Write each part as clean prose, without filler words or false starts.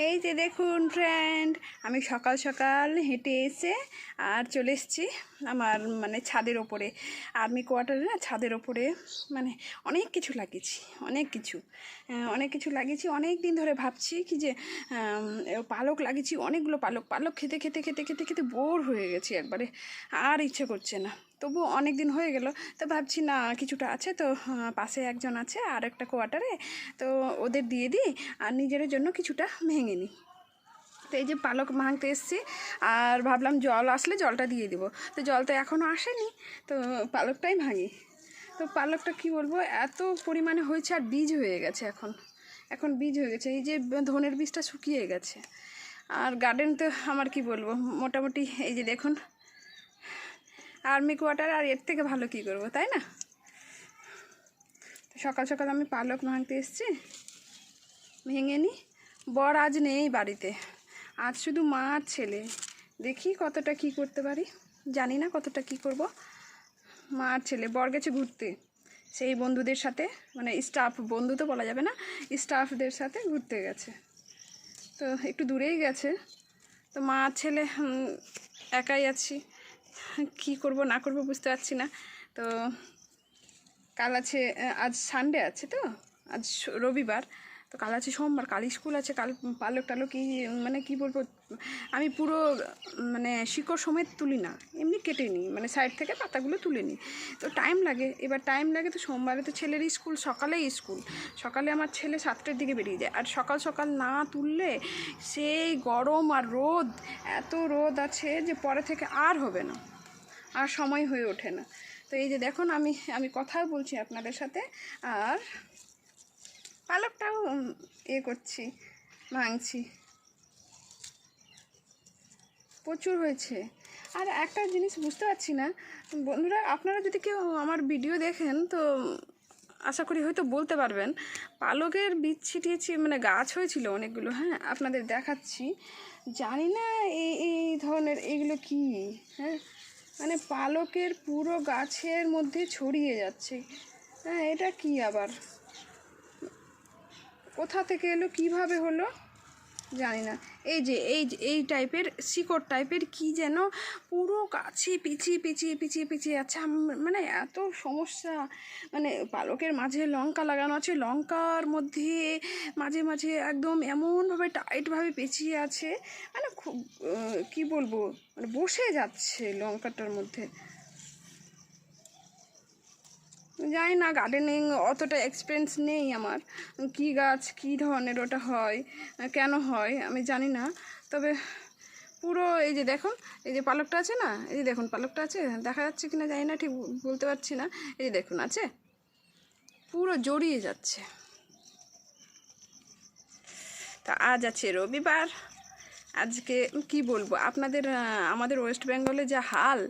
এই যে দেখুন ফ্রেন্ড, আমি সকাল সকাল হেঁটে এসে আর চলে এসেছি আমার ছাদের ওপরে। আর্মি কোয়ার্টারে না, ছাদের ওপরে অনেক কিছু লাগিয়েছি, অনেক কিছু লাগিয়েছি। অনেক দিন ধরে ভাবছি কি যে পালক লাগিয়েছি, অনেকগুলো পালক খেতে খেতে খেতে খেতে খেতে বোর হয়ে গেছি একবারে, আর ইচ্ছে করছে না। তবু অনেক দিন হয়ে গেল, তো ভাবছি না কিছুটা আছে তো, পাশে একজন আছে আর একটা কোয়ার্টারে, তো ওদের দিয়ে দিই আর নিজের জন্য কিছুটা ভেঙে নিই। তো এই যে পালক ভাঙতে এসেছি, আর ভাবলাম জল আসলে জলটা দিয়ে দেবো। তো জল তো এখনও আসেনি, তো পালকটাই ভাঙি। তো পালকটা কি বলবো, এত পরিমাণে হয়েছে আর বীজ হয়ে গেছে, এখন বীজ হয়ে গেছে। এই যে ধনের বীজটা শুকিয়ে গেছে। আর গার্ডেন তো আমার কি বলবো, মোটামুটি এই যে দেখুন, আর্মি কোয়ার্টার, আর এর থেকে ভালো কি করব, তাই না? সকাল সকাল আমি পালক ভাঙতে এসেছি, ভেঙে নিই। বর আজ নেই বাড়িতে, আজ শুধু মা আর ছেলে। দেখি কতটা কি করতে পারি, জানি না কতটা কি করব। মা আর ছেলে, বর গেছে ঘুরতে সেই বন্ধুদের সাথে, স্টাফ, বন্ধু তো বলা যাবে না, স্টাফদের সাথে ঘুরতে গেছে। তো একটু দূরেই গেছে, তো মা আর ছেলে একাই আছি, কি করব না করব বুঝতে পারছি না। তো কাল আছে, আজ সানডে আছে, তো আজ রবিবার, তো কাল আছে সোমবার, কাল স্কুল আছে। কাল পালক টালক কি বলবো, আমি পুরো শিকড় সমেত তুলি না, এমনি কেটে নিই, সাইড থেকে পাতাগুলো তুলে নিই। তো টাইম লাগে, টাইম লাগে। তো সোমবারে তো ছেলের স্কুল, সকালে আমার ছেলে 7টার দিকে বেরিয়ে যায়। আর সকাল সকাল না তুললে সেই গরম আর রোদ, এত রোদ আছে যে পরে থেকে আর হবে না, আর সময় হয়ে ওঠে না। তো এই যে দেখুন, আমি কথাও বলছি আপনাদের সাথে, আর পালকটাও করছি, ভাঙছি। প্রচুর হয়েছে। আর একটা জিনিস বুঝতে পারছি না বন্ধুরা, আপনারা যদি কেউ আমার ভিডিও দেখেন তো আশা করি হয়তো বলতে পারবেন। পালকের বীজ ছিটিয়েছি, গাছ হয়েছিল অনেকগুলো, হ্যাঁ আপনাদের দেখাচ্ছি। জানি না এই ধরনের এগুলো কি, হ্যাঁ পালকের পুরো গাছের মধ্যে ছড়িয়ে যাচ্ছে। হ্যাঁ, এটা কি আবার, কোথা থেকে এলো, কিভাবে হলো জানি না। এই টাইপের শিকড় টাইপের কি যেন পুরো গাছে পিছিয়ে যাচ্ছে। এত সমস্যা। পালকের মাঝে লঙ্কা লাগানো আছে, লঙ্কার মধ্যে মাঝে মাঝে একদম এমনভাবে টাইটভাবে পেঁচিয়ে আছে, খুব কী বলবো, বসে যাচ্ছে লঙ্কাটার মধ্যে। জানি না, গার্ডেনিং অতটা এক্সপিরিয়েন্স নেই আমার, কী গাছ কী ধরনের ওটা হয়, কেন হয় আমি জানি না। তবে পুরো এই যে দেখুন, এই যে পালকটা আছে না, এই যে দেখুন পালকটা আছে, দেখা যাচ্ছে কি না জানি না, ঠিক বলতে পারছি না। এই যে দেখুন, আছে, পুরো জড়িয়ে যাচ্ছে। তা আজ আছে রবিবার, আজকে কি বলবো আপনাদের, আমাদের ওয়েস্ট বেঙ্গলে যা হাল,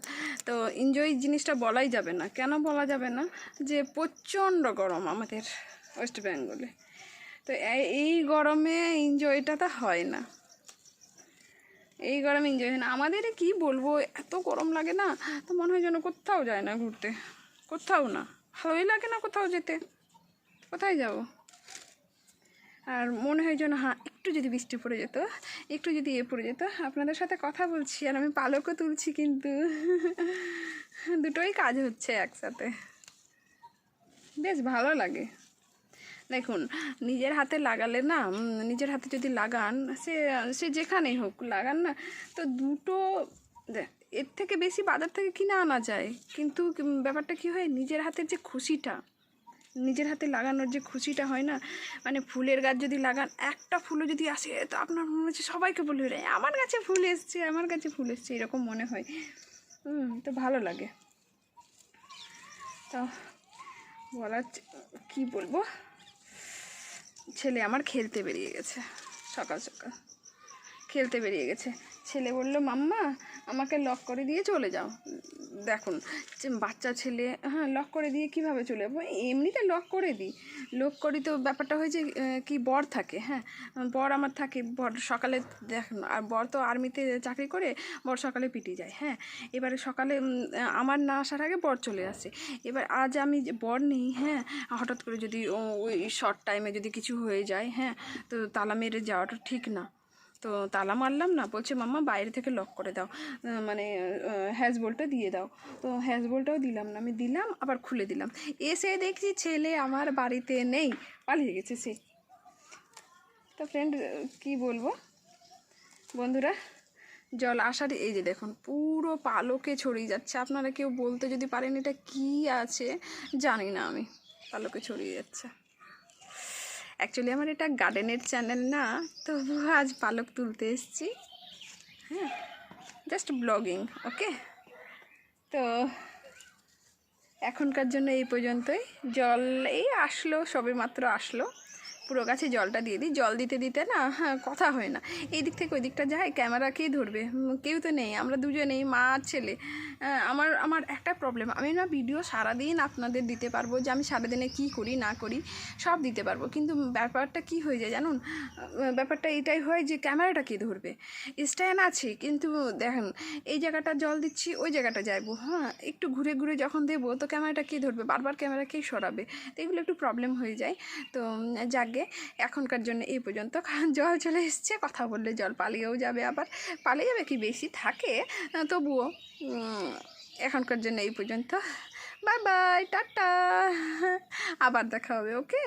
তো এনজয় জিনিসটা বলাই যাবে না। কেন বলা যাবে না, যে প্রচণ্ড গরম আমাদের ওয়েস্ট বেঙ্গলে। তো এই গরমে এনজয়টা তো হয় না, এই গরমে এনজয় হয় না আমাদের। কি বলবো, এত গরম লাগে না, তো মনে হয় যেন কোথাও যায় না ঘুরতে, কোথাও না, ভালোই লাগে না কোথাও যেতে, কোথায় যাব। আর মনে হয় যেন হ্যাঁ একটু যদি বৃষ্টি পড়ে যেত, একটু যদি পড়ে যেত। আপনাদের সাথে কথা বলছি আর আমি পালকও তুলছি, কিন্তু দুটোই কাজ হচ্ছে একসাথে, বেশ ভালো লাগে। দেখুন, নিজের হাতে লাগালে না, নিজের হাতে যদি লাগান, সে যেখানেই হোক লাগান না, তো দুটো, এর থেকে বেশি বাজার থেকে কিনে আনা যায়, কিন্তু ব্যাপারটা কি হয়, নিজের হাতের যে খুশিটা, নিজের হাতে লাগানোর যে খুশিটা হয় না, ফুলের গাছ যদি লাগান, একটা ফুলও যদি আসে, তো আপনার মনে হচ্ছে সবাইকে বলে রে আমার কাছে ফুল এসছে, আমার কাছে ফুল এসছে, এরকম মনে হয়। তো ভালো লাগে। তো বলার কি বলবো, ছেলে আমার খেলতে বেরিয়ে গেছে, সকাল সকাল খেলতে বেরিয়ে গেছে। ছেলে বলল, মাম্মা আমাকে লক করে দিয়ে চলে যাও। দেখুন, বাচ্চা ছেলে, হ্যাঁ লক করে দিয়ে কীভাবে চলে যাবো, এমনিতে লক করে তো ব্যাপারটা হয়েছে কি, বর থাকে, হ্যাঁ বর আমার থাকে, বর সকালে দেখুন, আর বর তো আর্মিতে চাকরি করে, বর সকালে পিটি যায়, হ্যাঁ এবারে সকালে আমার না আসার আগে বর চলে আসে। এবার আজ আমি বর নেই, হ্যাঁ হঠাৎ করে যদি ওই শর্ট টাইমে যদি কিছু হয়ে যায়, হ্যাঁ তো তালা মেরে যাওয়াটা ঠিক না, তো তালা মারলাম না, বলছে মাম্মা বাইরে থেকে লক করে দাও, মানে হ্যাজ বোল্টটা দিয়ে দাও। তো হ্যাজ বোল্টটাও দিলাম না, আমি দিলাম আবার খুলে দিলাম, এসে দেখছি ছেলে আমার বাড়িতে নেই, পালিয়ে গেছে সে। তো ফ্রেন্ড কী বলবো বন্ধুরা, জল আসার এই যে দেখুন পুরো পালকে ছড়িয়ে যাচ্ছে। আপনারা কেউ বলতে যদি পারেন এটা কি আছে, জানি না আমি, পালকে ছড়িয়ে যাচ্ছে। অ্যাকচুয়ালি আমার এটা গার্ডেনের চ্যানেল না, তবু আজ পালক তুলতে এসেছি, হ্যাঁ, জাস্ট ব্লগিং, ওকে। তো এখনকার জন্য এই পর্যন্তই। জল এই আসলো, সবে মাত্র আসলো, পুরো গাছে জলটা দিয়ে দিই। জল দিতে দিতে না, হ্যাঁ, কথা হয় না, এই দিক থেকে ওই দিকটা যায়, ক্যামেরা কে ধরবে, কেউ তো নেই, আমরা দুজনেই, মা আর ছেলে। আমার একটা প্রবলেম, আমি না ভিডিও সারাদিন আপনাদের দিতে পারবো, যে আমি সারাদিনে কী করি না করি সব দিতে পারবো, কিন্তু ব্যাপারটা কি হয়ে যায় জানুন, ব্যাপারটা এটাই হয় যে ক্যামেরাটা কে ধরবে। স্ট্যান্ড আছে, কিন্তু দেখেন এই জায়গাটা জল দিচ্ছি, ওই জায়গাটা যাইবো, হ্যাঁ, একটু ঘুরে ঘুরে যখন দেবো তো ক্যামেরাটা কে ধরবে, বারবার ক্যামেরা কে সরাবে, তো এগুলো একটু প্রবলেম হয়ে যায়। তো যাকে এখনকার জন্য এই পর্যন্ত, কারণ জল চলে এসছে, কথা বললে জল পালিয়েও যাবে, আবার পালিয়ে যাবে কি, বেশি থাকে তবুও। এখনকার জন্য এই পর্যন্ত, বাই বাই, টাটা, আবার দেখা হবে, ওকে।